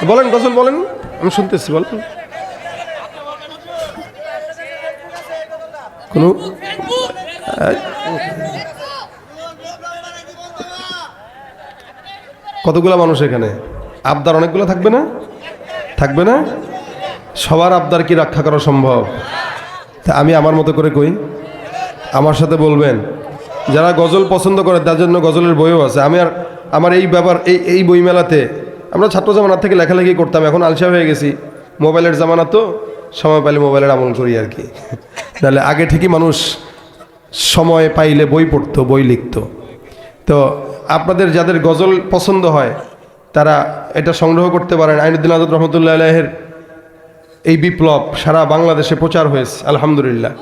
বলেন গজল বলেন, আমি শুনতেছি, বলেন। কোন কতগুলা মানুষ এখানে? আবদার অনেকগুলো থাকবে না? থাকবে না? সবার আবদার কি রক্ষা করা সম্ভব? তা আমি আমার মতো করে কই, আমার সাথে বলবেন। যারা গজল পছন্দ করে তার জন্য গজলের বইও আছে। আমি আর আমার এই ব্যাপার এই বই মেলাতে আমরা ছাত্র জামানার থেকে লেখালেখি করতাম, এখন আলসা হয়ে গেছি, মোবাইলের জামানা তো, সময় পাইলে মোবাইলের আমল করি আর কি। তাহলে আগে ঠিকই মানুষ সময় পাইলে বই পড়তো, বই লিখতো। তো আপনাদের যাদের গজল পছন্দ হয় তারা এটা সংগ্রহ করতে পারেন। আইনুদ্দিন আজাদ রহমতুল্লাহ আলাইহির এই বিপ্লব সারা বাংলাদেশে প্রচার হয়েছে আলহামদুলিল্লাহ।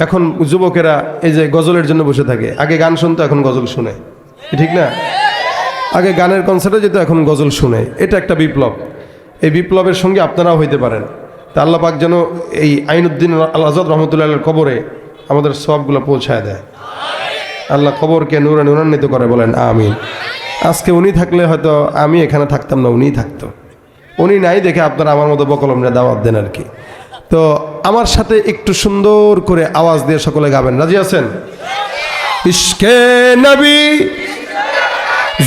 এখন যুবকেরা এই যে গজলের জন্য বসে থাকে, আগে গান শুনতো এখন গজল শুনে, ঠিক না? আগে গানের কনসার্টে যেত এখন গজল শুনে, এটা একটা বিপ্লব। এই বিপ্লবের সঙ্গে আপনারাও হইতে পারেন। তা আল্লাহ পাক যেন এই আইনুদ্দিন আজাদ রহমতুল্লাহ আলাইহির কবরে আমাদের সবগুলো পৌঁছায় দেয়। আল্লাহ কবরকে নূরে নূরান্বিত করে, বলেন আমিন। আজকে উনি থাকলে হয়তো আমি এখানে থাকতাম না, উনিই থাকতো। উনি নাই দেখে আপনারা আমার মতো বকলমরা দাওয়াত দেন আর কি। তো আমার সাথে একটু সুন্দর করে আওয়াজ দিয়ে সকলে গাবেন, রাজি আছেন? ইশকে নবী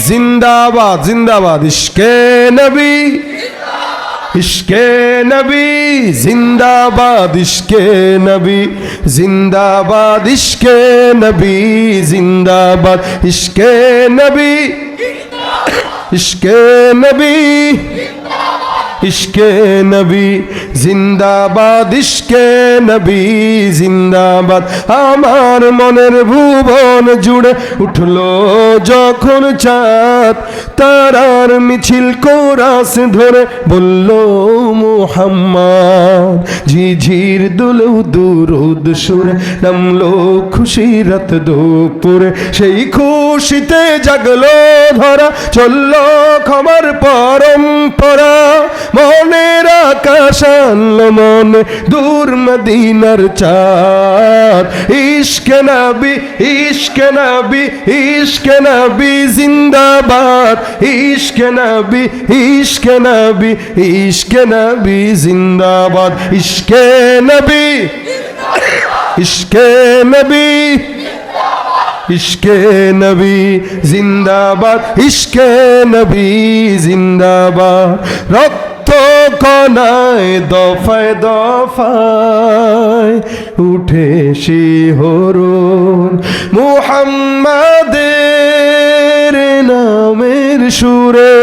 জিন্দাবাদ জিন্দাবাদ, ইশকে নবী, ইশকে নবী জিন্দাবাদ, ইশকে নবী জিন্দাবাদ, ইশকে নবী জিন্দাবাদ, ইশকে নবী, ইশকে নবী, ইশকে নবী জিন্দাবাদ, ইশকে নবী জিন্দাবাদ। আমার মনের ভুবন জুড়ে উঠলো যখন চাঁদ, তারার মিছিল কোরাস ধরে বলল মুহাম্মদ। ঝিঝির দুলু দুরুদ সুরে নামলো খুশিরাত দুপুরে, সেই খুশিতে জাগলো ধরা, চললো ক্ষমার পরম্পরা। মনের আকাশ আনলো মনে দূর মদিনার চাঁদ। ইশকে নবী, ইশকে নবী, ইশকে নবী জিন্দাবাদ, ইশকে নবী, ইশকে নবী, ইশকে নবী জিন্দাবাদ, ইশকে নবী, ইশকে নবী, ইশকে নবী জিন্দাবাদ, ইশকে নবী জিন্দাবাদ। রক্ত কণায় দফায় দফায় উঠে শিহরণ, মুহাম্মাদের নামের সুরে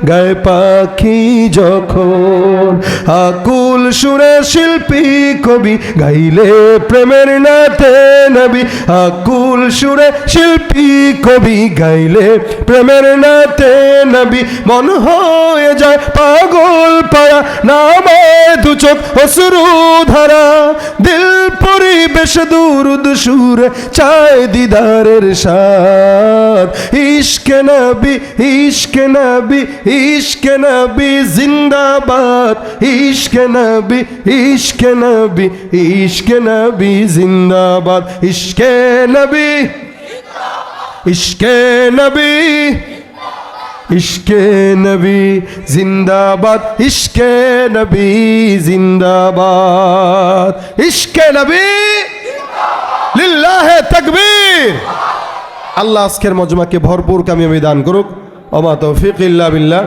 গায় পাখি যখন। আকুল সুরে শিল্পী কবি গাইলে প্রেমের নাতে নবী, আকুল সুরে শিল্পী কবি গাইলে প্রেমের নাতে নবী। মন হয়ে যায় পাগল পায়া, নামায় দু চোখ অশ্রু ধারা, দিল পরিবেশ দুরুদ সুরে চায় দিদারের স্বাদ। ইশকে নবী, ইশকে নবী, ইশকে নবী জিন্দাবাদ, ইশকে নবী, ইশকে নবী, ইশকে নবী জিন্দাবাদ, ইশকে নবী, ইশকে নবী, ইশকে নবী জিন্দাবাদ, ইশকে নবী জিন্দাবাদ, ইশকে নবী লিল্লাহে তাকবীর। আল্লাহ আজকের মজমাকে ভরপুর কামিয়াবি দান করুক। ওমা তৌফিক ইল্লা বিল্লাহ।